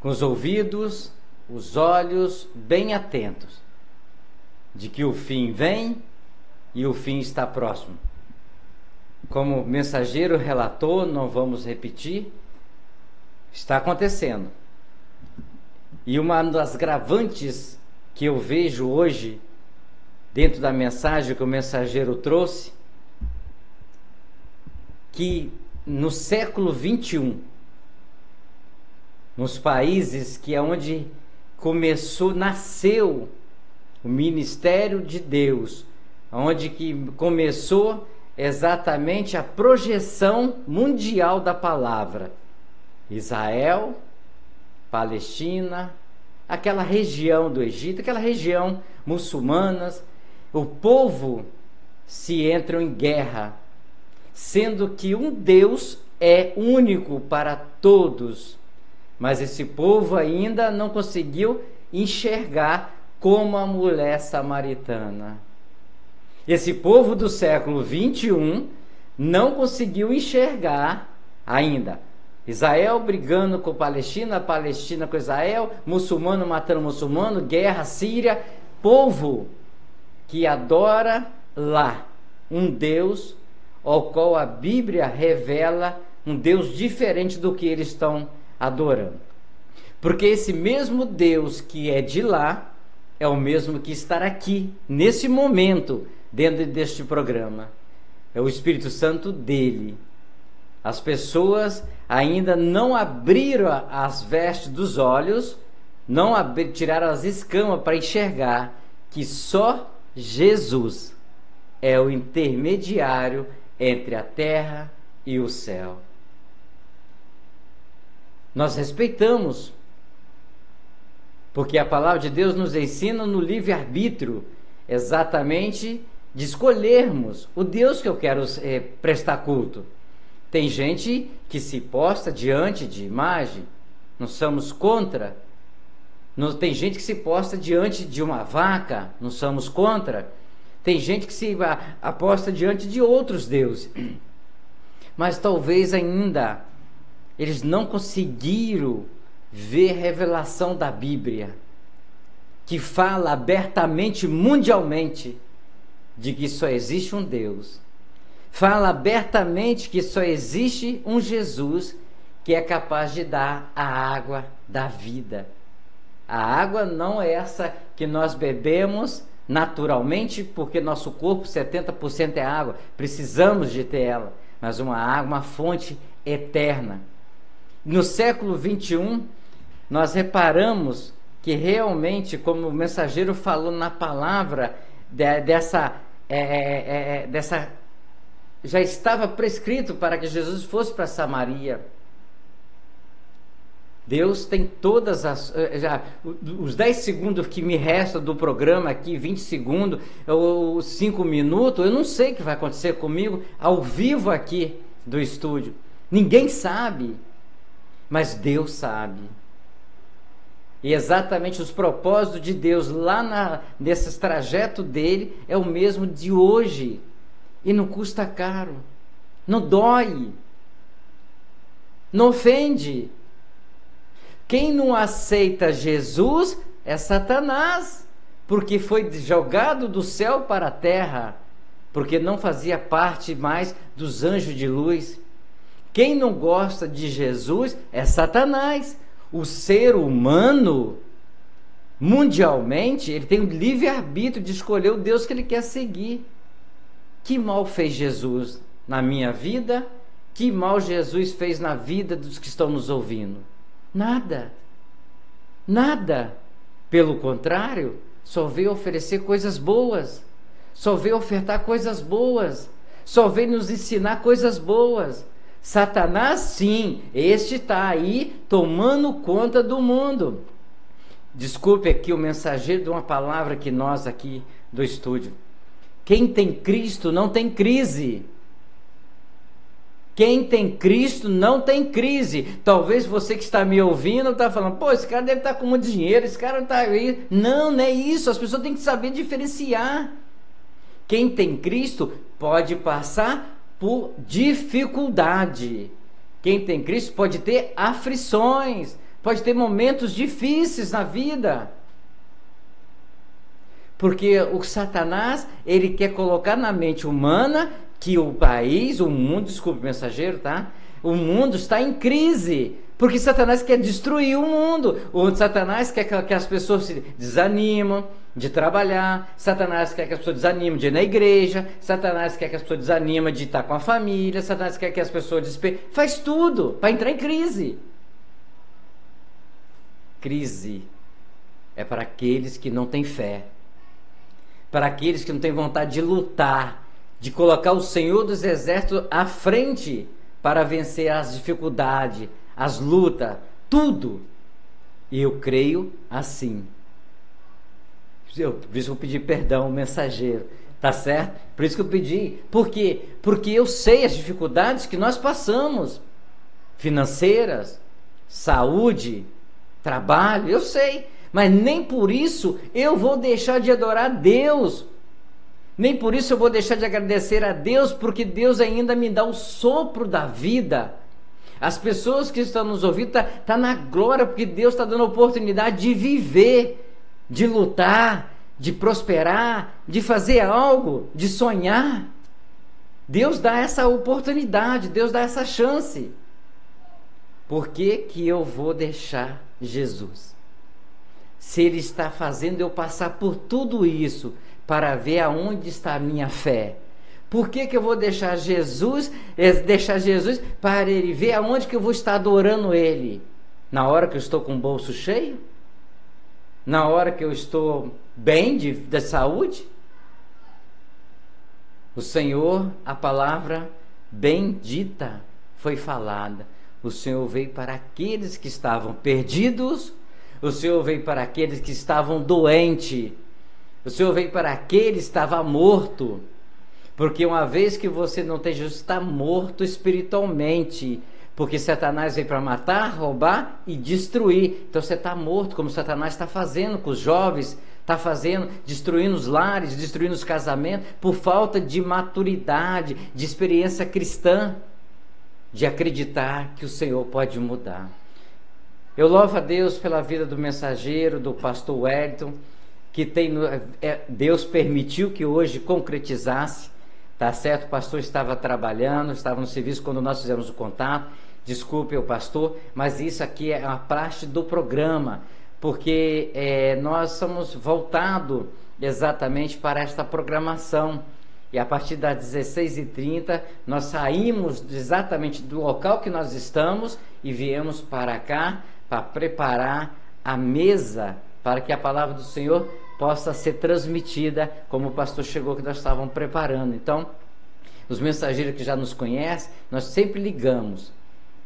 com os ouvidos, os olhos bem atentos, de que o fim vem e o fim está próximo. Como o mensageiro relatou, não vamos repetir, está acontecendo. E uma das agravantes que eu vejo hoje, dentro da mensagem que o mensageiro trouxe, que no século 21, nos países que é onde nasceu o ministério de Deus, onde que começou exatamente a projeção mundial da palavra, Israel, Palestina, aquela região do Egito, aquela região muçulmanas, o povo se entra em guerra, sendo que um Deus é único para todos, mas esse povo ainda não conseguiu enxergar como a mulher samaritana. Esse povo do século 21 não conseguiu enxergar ainda. Israel brigando com Palestina, Palestina com Israel, muçulmano matando muçulmano, guerra, Síria, povo que adora lá um Deus ao qual a Bíblia revela um Deus diferente do que eles estão adorando. Porque esse mesmo Deus que é de lá é o mesmo que está aqui, nesse momento, dentro deste programa. É o Espírito Santo dele. As pessoas ainda não abriram as vestes dos olhos, não tiraram as escamas para enxergar que só Jesus é o intermediário entre a terra e o céu. Nós respeitamos, porque a palavra de Deus nos ensina no livre-arbítrio, exatamente de escolhermos o Deus que eu quero prestar culto. Tem gente que se posta diante de imagem, não somos contra. Tem gente que se posta diante de uma vaca, não somos contra. Tem gente que se aposta diante de outros deuses. Mas talvez ainda eles não conseguiram ver a revelação da Bíblia, que fala abertamente, mundialmente, de que só existe um Deus. Fala abertamente que só existe um Jesus que é capaz de dar a água da vida. A água não é essa que nós bebemos naturalmente, porque nosso corpo 70% é água, precisamos de ter ela, mas uma água, uma fonte eterna. No século 21, nós reparamos que realmente, como o mensageiro falou na palavra, dessa já estava prescrito para que Jesus fosse para Samaria. Deus tem todas as... os 10 segundos que me restam do programa aqui, 20 segundos, ou 5 minutos, eu não sei o que vai acontecer comigo ao vivo aqui do estúdio. Ninguém sabe, mas Deus sabe. E exatamente os propósitos de Deus lá nesse trajeto dele é o mesmo de hoje. E não custa caro, não dói, não ofende. Quem não aceita Jesus é Satanás, porque foi jogado do céu para a terra, porque não fazia parte mais dos anjos de luz. Quem não gosta de Jesus é Satanás. O ser humano, mundialmente, ele tem o livre-arbítrio de escolher o Deus que ele quer seguir. Que mal fez Jesus na minha vida? Que mal Jesus fez na vida dos que estão nos ouvindo? Nada. Nada. Pelo contrário, só veio oferecer coisas boas. Só veio ofertar coisas boas. Só veio nos ensinar coisas boas. Satanás, sim, este está aí tomando conta do mundo. Desculpe aqui o mensageiro de uma palavra que nós aqui do estúdio. Quem tem Cristo não tem crise. Quem tem Cristo não tem crise. Talvez você que está me ouvindo está falando, pô, esse cara deve estar com muito dinheiro, esse cara não está aí. Não, não é isso. As pessoas têm que saber diferenciar. Quem tem Cristo pode passar por dificuldade. Quem tem Cristo pode ter aflições, pode ter momentos difíceis na vida. Porque o Satanás, ele quer colocar na mente humana que o país, o mundo, desculpe, mensageiro, tá? O mundo está em crise, porque Satanás quer destruir o mundo. O Satanás quer que as pessoas se desanimam de trabalhar, Satanás quer que as pessoas desanimem de ir na igreja, Satanás quer que as pessoas desanimem de estar com a família, Satanás quer que as pessoas faz tudo para entrar em crise. Crise é para aqueles que não têm fé, para aqueles que não têm vontade de lutar, de colocar o Senhor dos Exércitos à frente para vencer as dificuldades, as lutas, tudo. E eu creio assim. Por isso que eu pedi perdão ao mensageiro, tá certo? Por isso que eu pedi. Por quê? Porque eu sei as dificuldades que nós passamos, financeiras, saúde, trabalho, eu sei. Mas nem por isso eu vou deixar de adorar a Deus. Nem por isso eu vou deixar de agradecer a Deus, porque Deus ainda me dá o sopro da vida. As pessoas que estão nos ouvindo tá na glória, porque Deus está dando a oportunidade de viver, de lutar, de prosperar, de fazer algo, de sonhar. Deus dá essa oportunidade, Deus dá essa chance. Por que que eu vou deixar Jesus? Se Ele está fazendo eu passar por tudo isso para ver aonde está a minha fé. Por que que eu vou deixar Jesus para Ele ver aonde que eu vou estar adorando Ele? Na hora que eu estou com o bolso cheio? Na hora que eu estou bem de saúde? O Senhor, a palavra bendita foi falada. O Senhor veio para aqueles que estavam perdidos. O Senhor veio para aqueles que estavam doentes. O Senhor veio para aqueles que estavam mortos. Porque uma vez que você não tem Jesus, está morto espiritualmente. Porque Satanás veio para matar, roubar e destruir. Então você está morto, como Satanás está fazendo com os jovens. Está fazendo, destruindo os lares, destruindo os casamentos. Por falta de maturidade, de experiência cristã. De acreditar que o Senhor pode mudar. Eu louvo a Deus pela vida do mensageiro, do pastor Wellington, que Deus permitiu que hoje concretizasse, tá certo? O pastor estava trabalhando, estava no serviço quando nós fizemos o contato. Desculpe o pastor, mas isso aqui é uma parte do programa, porque nós somos voltados exatamente para esta programação. E a partir das 16h30 nós saímos exatamente do local que nós estamos e viemos para cá para preparar a mesa para que a palavra do Senhor possa ser transmitida, como o pastor chegou que nós estávamos preparando. Então, os mensageiros que já nos conhecem, nós sempre ligamos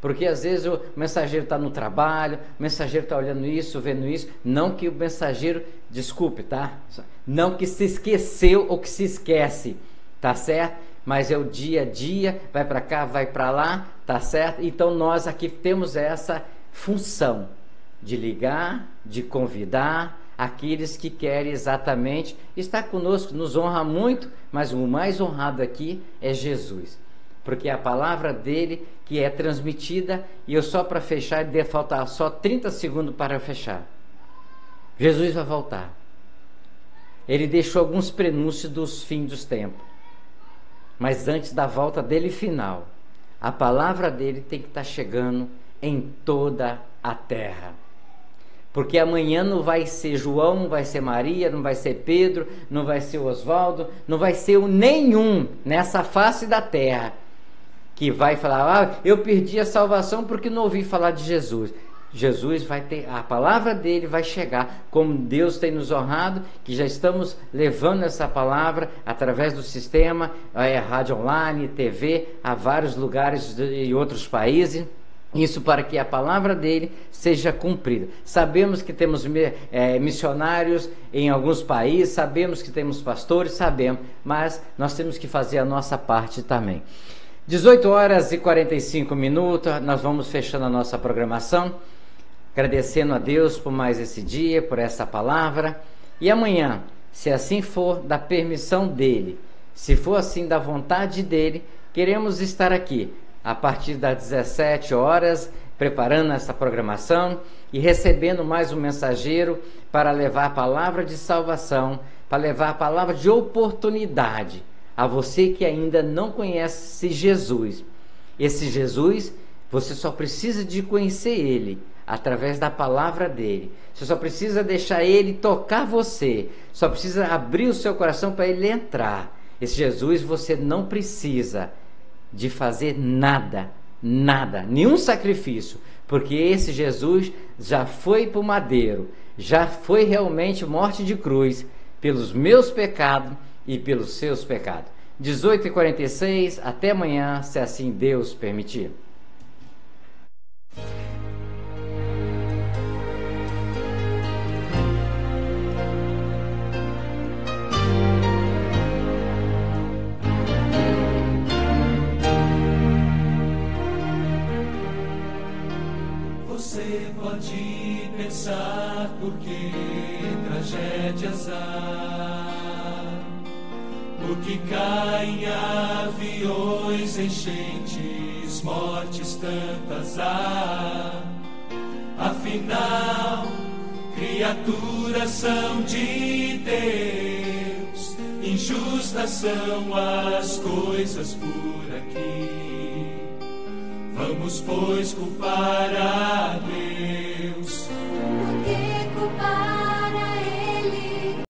Porque às vezes o mensageiro está no trabalho, o mensageiro está olhando isso, vendo isso. Não que o mensageiro, desculpe, tá? Não que se esqueceu ou que se esquece, tá certo? Mas é o dia a dia, vai para cá, vai para lá, tá certo? Então nós aqui temos essa função de ligar, de convidar aqueles que querem exatamente estar conosco. Nos honra muito, mas o mais honrado aqui é Jesus. Porque é a palavra dele que é transmitida, e eu só para fechar, deve faltar só 30 segundos para fechar. Jesus vai voltar. Ele deixou alguns prenúncios dos fins dos tempos. Mas antes da volta dele final, a palavra dele tem que estar chegando em toda a terra. Porque amanhã não vai ser João, não vai ser Maria, não vai ser Pedro, não vai ser Oswaldo, não vai ser nenhum nessa face da terra que vai falar, eu perdi a salvação porque não ouvi falar de Jesus. Jesus vai ter, a palavra dele vai chegar, como Deus tem nos honrado, que já estamos levando essa palavra através do sistema, rádio online, TV, a vários lugares e outros países. Isso para que a palavra dele seja cumprida. Sabemos que temos missionários em alguns países, sabemos que temos pastores, sabemos, mas nós temos que fazer a nossa parte também. 18h45, nós vamos fechando a nossa programação, agradecendo a Deus por mais esse dia, por essa palavra. E amanhã, se assim for da permissão dele, se for assim da vontade dele, queremos estar aqui a partir das 17 horas, preparando essa programação e recebendo mais um mensageiro para levar a palavra de salvação, para levar a palavra de oportunidade a você que ainda não conhece Jesus. Esse Jesus, você só precisa de conhecer ele através da palavra dele. Você só precisa deixar ele tocar você, só precisa abrir o seu coração para ele entrar. Esse Jesus, você não precisa de fazer nada, nenhum sacrifício, porque esse Jesus já foi para o madeiro, já foi realmente morte de cruz pelos meus pecados e pelos seus pecados. 18h46, até amanhã, se assim Deus permitir. Você pode pensar por que tragédias há, por que caem aviões, enchentes, mortes tantas há. Afinal, criaturas são de Deus, injustas são as coisas por aqui. Vamos, pois, culpar a Deus